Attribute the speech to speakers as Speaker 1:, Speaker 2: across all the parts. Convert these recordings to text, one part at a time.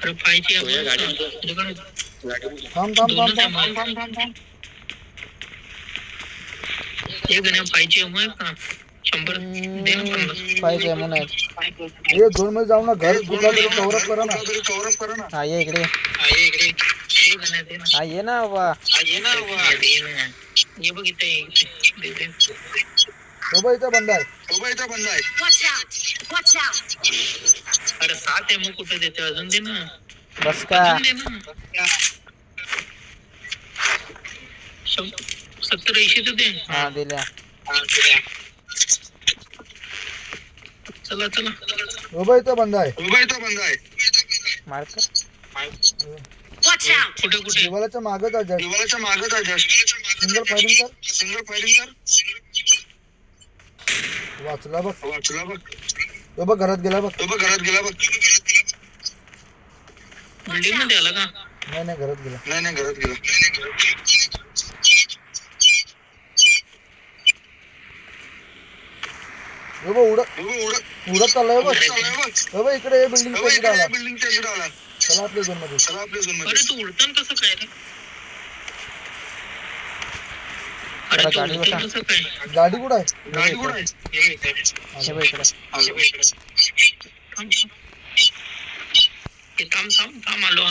Speaker 1: अरे फायची गाडी थांब थांब थांब थांब थांब थांब थांब एक गण्या फायची आहे का 100 दे ना 50
Speaker 2: फायची आहे म्हणून
Speaker 1: ये झोन मध्ये जाऊ ना घर कुठला तरी कव्हर करा ना
Speaker 2: हा ये इकडे
Speaker 1: ये इकडे ये गण्या दे ना
Speaker 2: हा ये ना बाबा
Speaker 1: ये ना ये बघ इथे दे दे तो इथं बंद आहे अरे 7 एमओ कुठे देते अजून दे ना
Speaker 2: बस का
Speaker 1: अजून दे ना 70-80 तर दे
Speaker 2: हा दिल्या
Speaker 1: चला चला इथं बंद आहे
Speaker 2: मार्कर
Speaker 1: कुठे कुठे दिवालाच्या मागच आहे सिंगल फायरिंग कर वाचला बघ तो बघ घरात गेला बघ बिल्डिंग मध्ये आला का नाही घरात गेला उडत चाललाय बघ इकडे बिल्डिंग आला चला आपल्या झोन मध्ये अरे तू उडतान कसं काय रे अरे
Speaker 2: गाडी बसा
Speaker 1: कसं काय गाडी कुठं आहे थांब आलो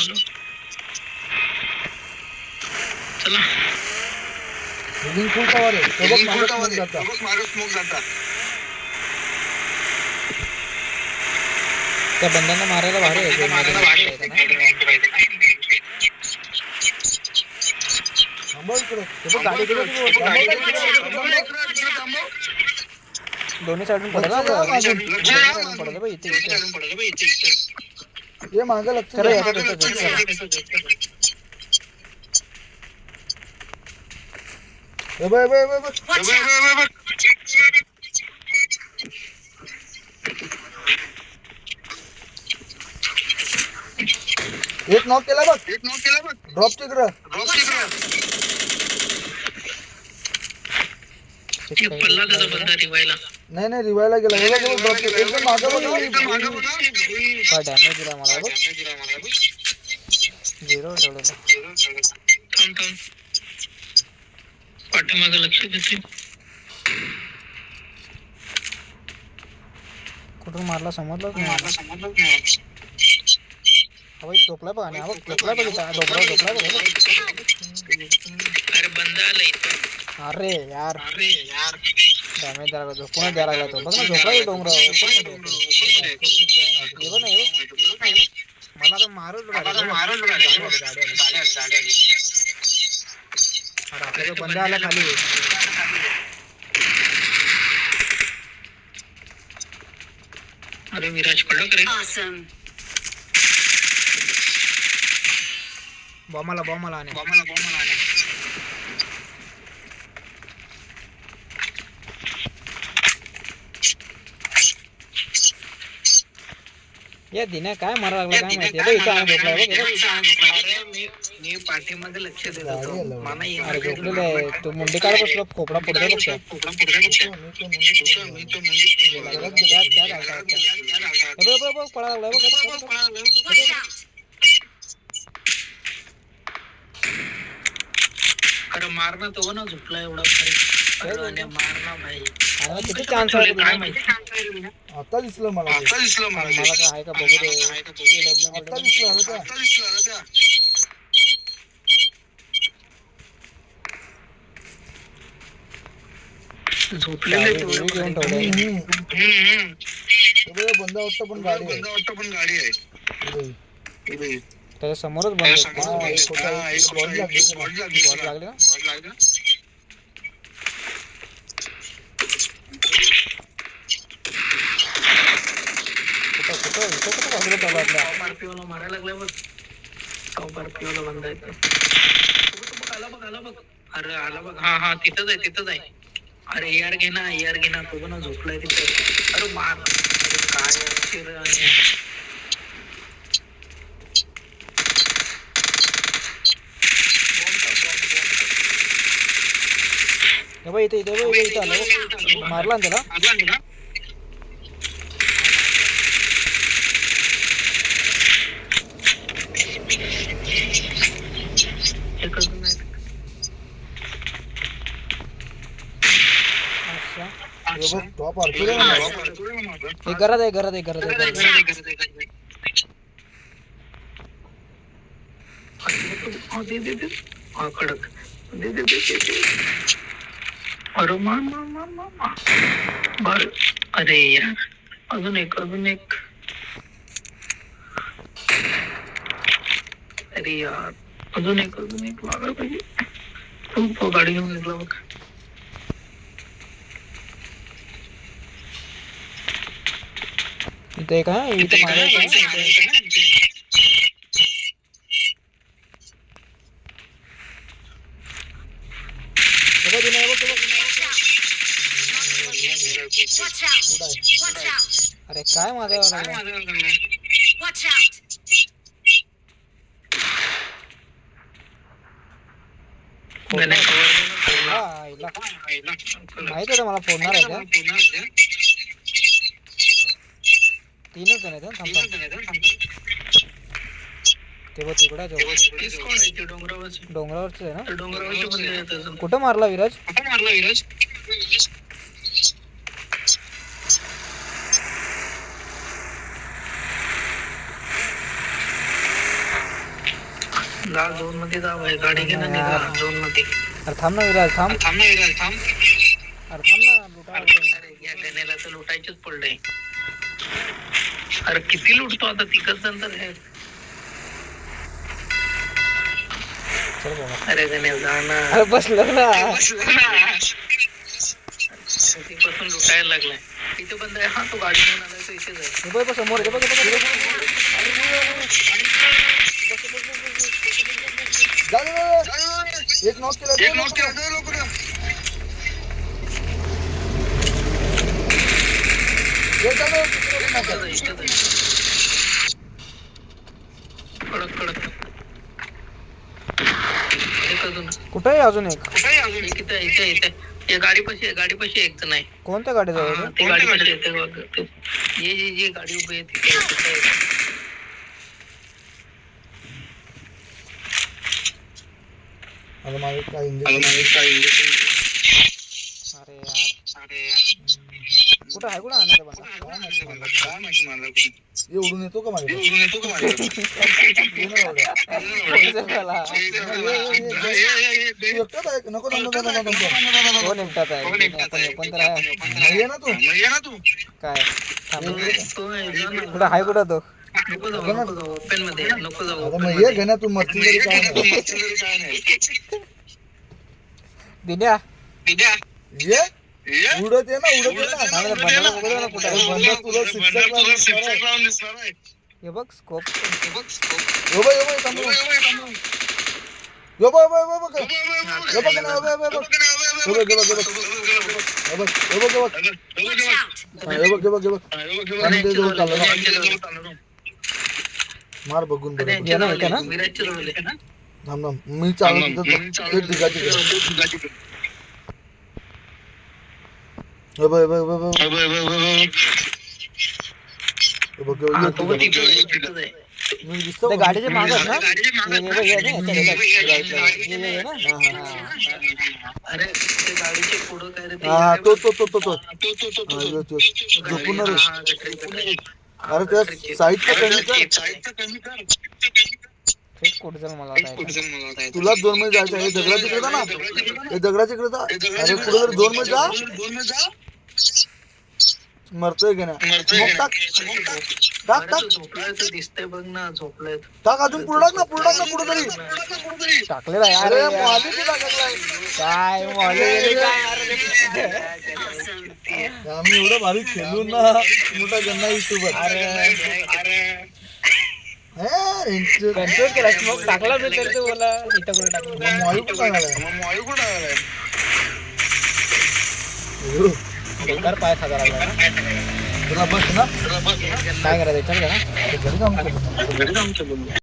Speaker 1: चला बिल्डिंग फुल टावर आहे मागे स्मोक जाता
Speaker 2: त्या बंदांना मारायला भारी आहे दोन्ही साईडून पडलं इथे
Speaker 1: ये मागं लक्ष एक नॉक केला बघ ड्रॉप तिकडं पल्ला त्याचा बंदा रिवायला नाही रिवायला गेला ड्रॉप एकदम मागं बघ
Speaker 2: काय डॅमेज दिला मला बघ 0 ठेवलं
Speaker 1: थांब पाठीमागं लक्ष देते
Speaker 2: कुठून मारला समजलंच नाही हवा टोपला बघ आणि टोपला बघ टोपला बघ
Speaker 1: अरे बंदा आला इथं
Speaker 2: अरे यार डॅमेज द्यायला लागला पुन्हा द्यायला लागला तो बघ ना झोपला डोंगरावर मला तर मारच आपल्याला बंदा आला खाली
Speaker 1: अरे विराज पडलं करे
Speaker 2: बॉम्बाला आणे या दिन्या काय मारा लागला काय माहिती
Speaker 1: मी पाठीमागे लक्ष देत होतो
Speaker 2: अरे तू मुंडी काढ बसलो खोपडा पडतो बघ पळा लागला
Speaker 1: अरे मारना तो ना झुकला एवढा मारना भाई
Speaker 2: अरे किती चान्स आहे
Speaker 1: काय माहिती आता दिसलं मला
Speaker 2: काय आहे का बघू दे
Speaker 1: आता दिसलं झोपलेले
Speaker 2: घेऊन ठेवलं
Speaker 1: बंदा वाटतं पण गाडी आहे
Speaker 2: त्याच्या समोरच बंद लागले ना
Speaker 1: मारायला लागलाय बघ बंद आहे बघ अरे आला बघ हा तिथंच आहे अरे एआर घे ना तो पण झोपलाय तिथे अरे मार काय
Speaker 2: इथे आलं मारला ना त्याला बघ टॉप आरतोय मला एक घरात आहे
Speaker 1: कडक दे. अरे मार बर. अरे यार अजून एक अरे यार अजून एक लागायला पाहिजे. तो गाडी घेऊन निघला बघ.
Speaker 2: इथे काय इथे अरे काय माझ्या माहित होतं मला फोडणार आहे त्या तीनच जण आहेत ते बघ तिकडे डोंगरावरच आहे ना. कुठं मारला विराज?
Speaker 1: झोन मध्ये जाव गाडी घे ना झोन मध्ये.
Speaker 2: अरे थांब ना विराज थांब. अरे थांब ना
Speaker 1: अरे या गण्याला तर लुटायचंच पडलंय. अरे किती लुटतो आता तिकच नंतर हे. अरे गण्या जाणार.
Speaker 2: अरे बसलं ना
Speaker 1: पासून लुटायला लागलाय. इथे बंद आहे. हा तो गाडी घेऊन आलाय तो इथे जाईल.
Speaker 2: समोर एक नॉक केला. कुठे आहे अजून एक?
Speaker 1: इथे या गाडीपाशी एक जण आहे.
Speaker 2: कोणत्या गाडी जवळ?
Speaker 1: ते गाडीपाशी येते. ये गाडी उभी आहे तिथे.
Speaker 2: अरे कुठं आहे कुठं आणायचं एवढून येतो का माझ्या नको कोण एकटाच आहे पण तर आहे ना तू काय कुठं आहे कुठं तो
Speaker 1: ओपन मध्ये नको जाऊ.
Speaker 2: ये घे ना तू मस्ती तरी काय दिन्या ये उडत आहे ना हे बघ स्कोप मार बघून मी चालू गाडीच्या माग ना तो झोपून अरे त्या साईडचा कमी कर. तुला 2 मध्ये जायचं आहे. दगडा तिकडे जा ना. दगडा तिकडे जा. अरे पुढे जर 2 मध्ये जा मरतोय की नाही. टाक
Speaker 1: दिसतंय बघ ना. झोपलाय
Speaker 2: टाक अजून पुढे टाक ना पुढे तरी टाकलेला काय आम्ही एवढं भारी खेळून ना मोठा गन्ना युट्यूबर. कंट्रोल केला स्मोक टाकला मी तर ते बोला इथं कुठे टाकला बेकार पाय खाजा लागला ना. तुला बस ना काय करायचं विचार करा घरी जाऊन